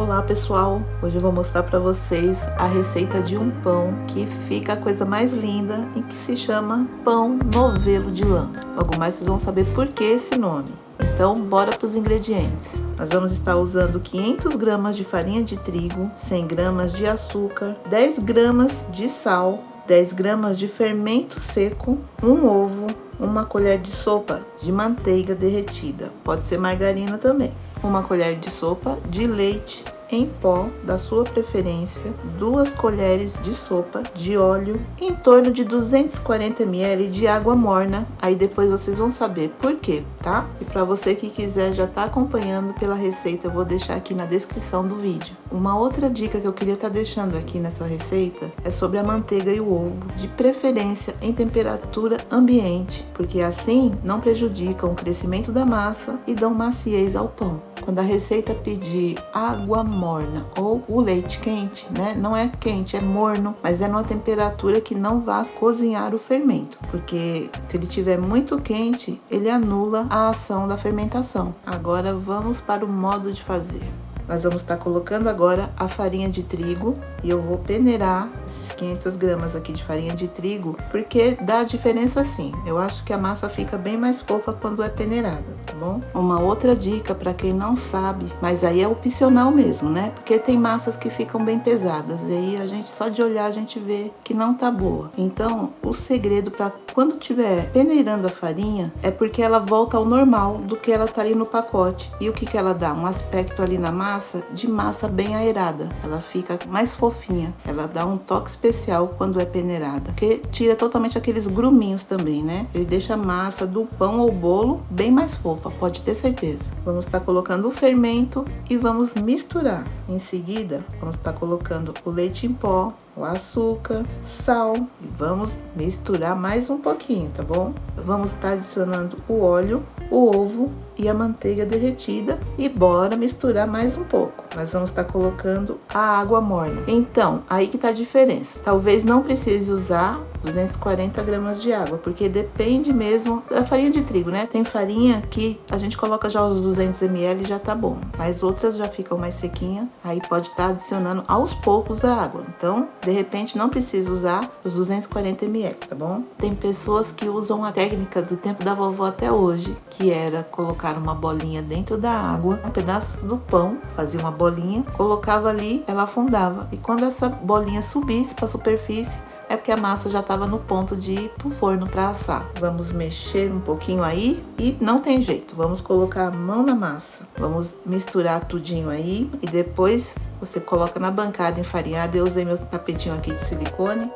Olá pessoal, hoje eu vou mostrar para vocês a receita de um pão que fica a coisa mais linda e que se chama pão novelo de lã. Logo mais vocês vão saber por que esse nome. Então bora para os ingredientes. Nós vamos estar usando 500 gramas de farinha de trigo, 100 gramas de açúcar, 10 gramas de sal, 10 gramas de fermento seco, um ovo, uma colher de sopa de manteiga derretida, pode ser margarina também, uma colher de sopa de leite em pó da sua preferência, 2 colheres de sopa de óleo, em torno de 240 ml de água morna. Aí depois vocês vão saber por quê, tá? E para você que quiser já tá acompanhando pela receita, eu vou deixar aqui na descrição do vídeo. Uma outra dica que eu queria estar deixando aqui nessa receita é sobre a manteiga e o ovo, de preferência em temperatura ambiente, porque assim não prejudicam o crescimento da massa e dão maciez ao pão. Quando a receita pedir água morna ou o leite quente, né? Não é quente, é morno, mas é numa temperatura que não vá cozinhar o fermento, porque se ele estiver muito quente, ele anula a ação da fermentação. Agora vamos para o modo de fazer. Nós vamos estar colocando agora a farinha de trigo e eu vou peneirar esses 500 gramas aqui de farinha de trigo, porque dá diferença sim. Eu acho que a massa fica bem mais fofa quando é peneirada, tá bom? Uma outra dica para quem não sabe, mas aí é opcional mesmo, né? Porque tem massas que ficam bem pesadas e aí a gente só de olhar a gente vê que não tá boa. Então, o segredo para quando tiver peneirando a farinha é porque ela volta ao normal do que ela tá ali no pacote. E o que que ela dá? Um aspecto ali na massa de massa bem aerada. Ela fica mais fofinha. Ela dá um toque especial quando é peneirada, porque tira totalmente aqueles gruminhos também, né? Ele deixa a massa do pão ou bolo bem mais fofa, pode ter certeza. Vamos estar colocando o fermento e vamos misturar. Em seguida, vamos estar colocando o leite em pó, o açúcar, sal e vamos misturar mais um pouquinho, tá bom? Vamos estar adicionando o óleo, o ovo e a manteiga derretida e bora misturar mais um pouco. Nós vamos estar colocando a água morna. Então, aí que tá a diferença. Talvez não precise usar 240 gramas de água, porque depende mesmo da farinha de trigo, né? Tem farinha que a gente coloca já os 200 ml e já tá bom, mas outras já ficam mais sequinhas, aí pode estar adicionando aos poucos a água. Então, de repente, não precisa usar os 240 ml, tá bom? Tem pessoas que usam a técnica do tempo da vovó até hoje, que era colocar uma bolinha dentro da água, um pedaço do pão, fazia uma bolinha, colocava ali, ela afundava, e quando essa bolinha subisse para a superfície, é porque a massa já estava no ponto de ir pro forno para assar. Vamos mexer um pouquinho aí e não tem jeito. Vamos colocar a mão na massa. Vamos misturar tudinho aí e depois você coloca na bancada enfarinhada. Eu usei meu tapetinho aqui de silicone.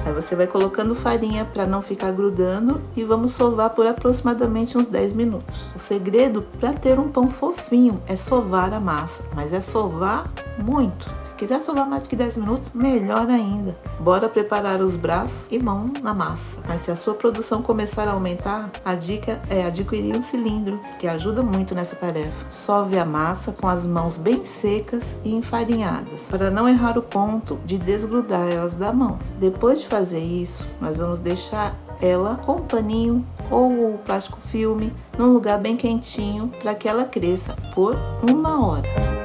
Aí você vai colocando farinha para não ficar grudando e vamos sovar por aproximadamente uns 10 minutos. O segredo para ter um pão fofinho é sovar a massa, mas é sovar muito. Se quiser sovar mais do que 10 minutos, melhor ainda. Bora preparar os braços e mão na massa. Mas se a sua produção começar a aumentar, a dica é adquirir um cilindro, que ajuda muito nessa tarefa. Sove a massa com as mãos bem secas e enfarinhadas, para não errar o ponto de desgrudar elas da mão. Depois de fazer isso, nós vamos deixar ela com o paninho ou o plástico filme num lugar bem quentinho para que ela cresça por 1 hora.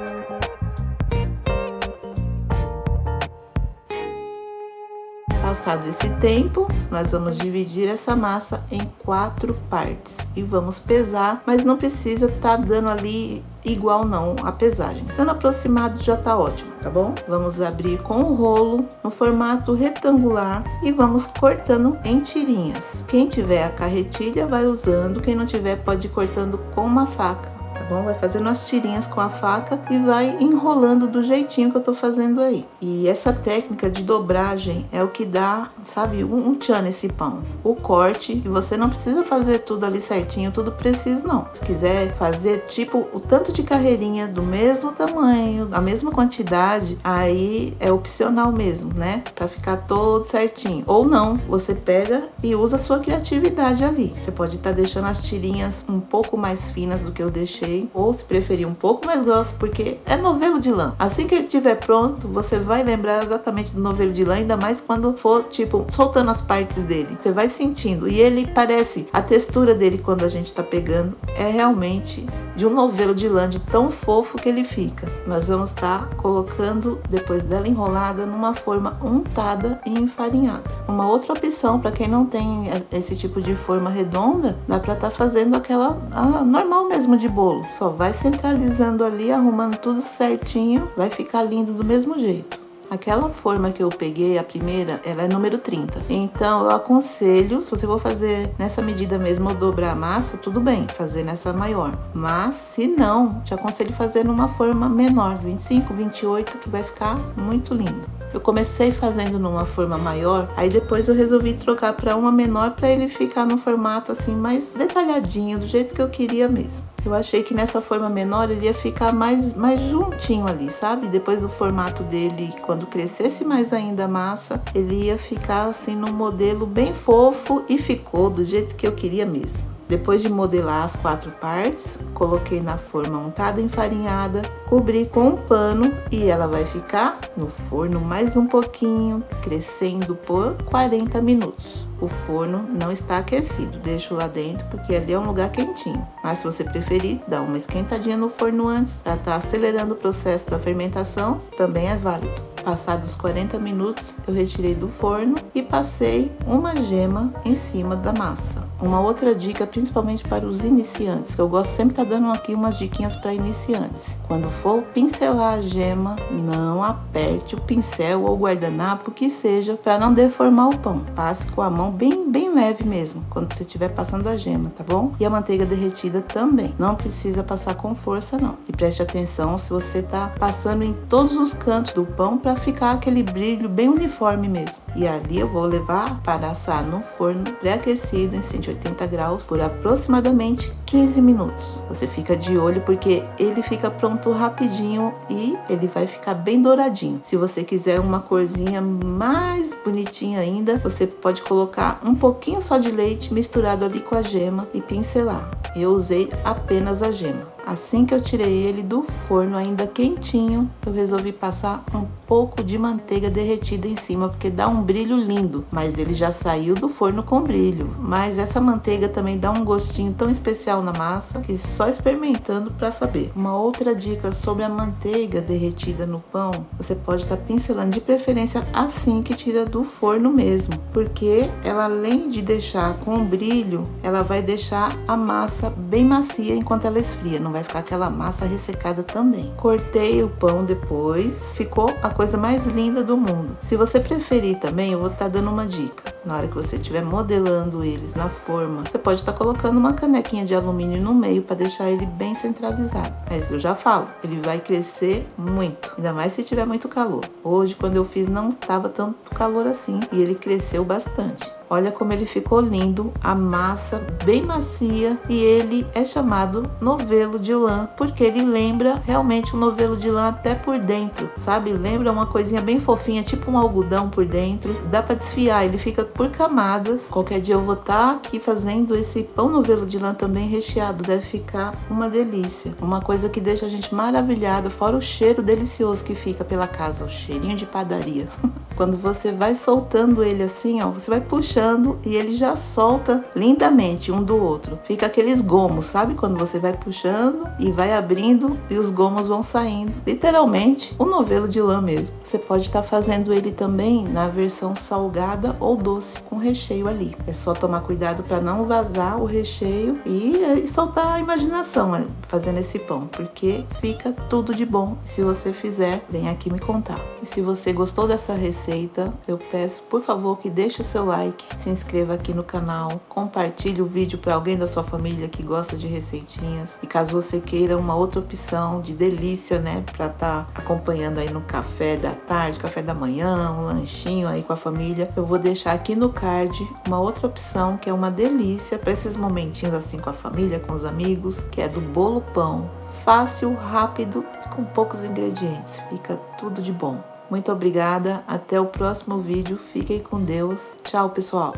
Passado esse tempo, nós vamos dividir essa massa em 4 partes e vamos pesar, mas não precisa estar dando ali igual não a pesagem. Então, aproximado já tá ótimo, tá bom? Vamos abrir com o rolo no formato retangular e vamos cortando em tirinhas. Quem tiver a carretilha vai usando, quem não tiver pode ir cortando com uma faca. Tá bom? Vai fazendo as tirinhas com a faca e vai enrolando do jeitinho que eu tô fazendo aí. E essa técnica de dobragem é o que dá, sabe, um tchan nesse pão. O corte, e você não precisa fazer tudo ali certinho, tudo preciso não. Se quiser fazer tipo o tanto de carreirinha do mesmo tamanho, a mesma quantidade, aí é opcional mesmo, né? Pra ficar todo certinho. Ou não, você pega e usa a sua criatividade ali. Você pode estar deixando as tirinhas um pouco mais finas do que eu deixei recheio, ou se preferir um pouco mais grosso, porque é novelo de lã. Assim que ele estiver pronto, você vai lembrar exatamente do novelo de lã, ainda mais quando for, tipo, soltando as partes dele. Você vai sentindo, e ele parece, a textura dele quando a gente tá pegando, é realmente de um novelo de lã, de tão fofo que ele fica. Nós vamos estar colocando, depois dela enrolada, numa forma untada e enfarinhada. Uma outra opção, para quem não tem esse tipo de forma redonda, dá para estar fazendo aquela normal mesmo de bolo. Só vai centralizando ali, arrumando tudo certinho, vai ficar lindo do mesmo jeito. Aquela forma que eu peguei, a primeira, ela é número 30. Então, eu aconselho, se você for fazer nessa medida mesmo ou dobrar a massa, tudo bem, fazer nessa maior. Mas, se não, te aconselho fazer numa forma menor, 25, 28, que vai ficar muito lindo. Eu comecei fazendo numa forma maior, aí depois eu resolvi trocar para uma menor para ele ficar no formato assim mais detalhadinho, do jeito que eu queria mesmo. Eu achei que nessa forma menor ele ia ficar mais juntinho ali, sabe? Depois do formato dele, quando crescesse mais ainda a massa, ele ia ficar assim num modelo bem fofo e ficou do jeito que eu queria mesmo. Depois de modelar as 4 partes, coloquei na forma untada e enfarinhada, cobri com um pano e ela vai ficar no forno mais um pouquinho, crescendo por 40 minutos. O forno não está aquecido, deixo lá dentro porque ali é um lugar quentinho. Mas se você preferir, dá uma esquentadinha no forno antes para estar acelerando o processo da fermentação, também é válido. Passados 40 minutos, eu retirei do forno e passei uma gema em cima da massa. Uma outra dica, principalmente para os iniciantes, que eu gosto sempre de estar dando aqui umas diquinhas para iniciantes. Quando for pincelar a gema, não aperte o pincel ou o guardanapo, que seja, para não deformar o pão. Passe com a mão bem leve mesmo, quando você estiver passando a gema, tá bom? E a manteiga derretida também. Não precisa passar com força, não. E preste atenção se você está passando em todos os cantos do pão para ficar aquele brilho bem uniforme mesmo. E ali eu vou levar para assar no forno pré-aquecido em 180 graus por aproximadamente 15 minutos. Você fica de olho porque ele fica pronto rapidinho e ele vai ficar bem douradinho. Se você quiser uma corzinha mais bonitinha ainda, você pode colocar um pouquinho só de leite misturado ali com a gema e pincelar. Eu usei apenas a gema. Assim que eu tirei ele do forno ainda quentinho, eu resolvi passar um pouco de manteiga derretida em cima, porque dá um brilho lindo, mas ele já saiu do forno com brilho. Mas essa manteiga também dá um gostinho tão especial na massa, que só experimentando para saber. Uma outra dica sobre a manteiga derretida no pão, você pode estar pincelando de preferência assim que tira do forno mesmo, porque ela, além de deixar com brilho, ela vai deixar a massa bem macia enquanto ela esfria, não vai ficar aquela massa ressecada também. Cortei o pão depois, ficou a coisa mais linda do mundo. Se você preferir também, eu vou estar dando uma dica. Na hora que você estiver modelando eles na forma, você pode estar colocando uma canequinha de alumínio no meio para deixar ele bem centralizado. Mas eu já falo, ele vai crescer muito, ainda mais se tiver muito calor. Hoje, quando eu fiz, não estava tanto calor assim e ele cresceu bastante. Olha como ele ficou lindo, a massa bem macia, e ele é chamado novelo de lã, porque ele lembra realmente um novelo de lã até por dentro, sabe? Lembra uma coisinha bem fofinha, tipo um algodão por dentro. Dá para desfiar, ele fica por camadas. Qualquer dia eu vou estar aqui fazendo esse pão novelo de lã também recheado, deve ficar uma delícia. Uma coisa que deixa a gente maravilhada, fora o cheiro delicioso que fica pela casa, o cheirinho de padaria. Quando você vai soltando ele assim, ó, você vai puxando e ele já solta lindamente um do outro. Fica aqueles gomos, sabe? Quando você vai puxando e vai abrindo e os gomos vão saindo. Literalmente, um novelo de lã mesmo. Você pode estar fazendo ele também na versão salgada ou doce, com recheio ali. É só tomar cuidado para não vazar o recheio e soltar a imaginação fazendo esse pão, porque fica tudo de bom. Se você fizer, vem aqui me contar. E se você gostou dessa receita, eu peço, por favor, que deixe o seu like, se inscreva aqui no canal, compartilhe o vídeo para alguém da sua família que gosta de receitinhas. E caso você queira uma outra opção de delícia, né, para estar acompanhando aí no café da tarde, café da manhã, um lanchinho aí com a família, eu vou deixar aqui no card uma outra opção que é uma delícia para esses momentinhos assim com a família, com os amigos, que é do bolo pão. Fácil, rápido e com poucos ingredientes. Fica tudo de bom. Muito obrigada. Até o próximo vídeo. Fiquem com Deus. Tchau, pessoal.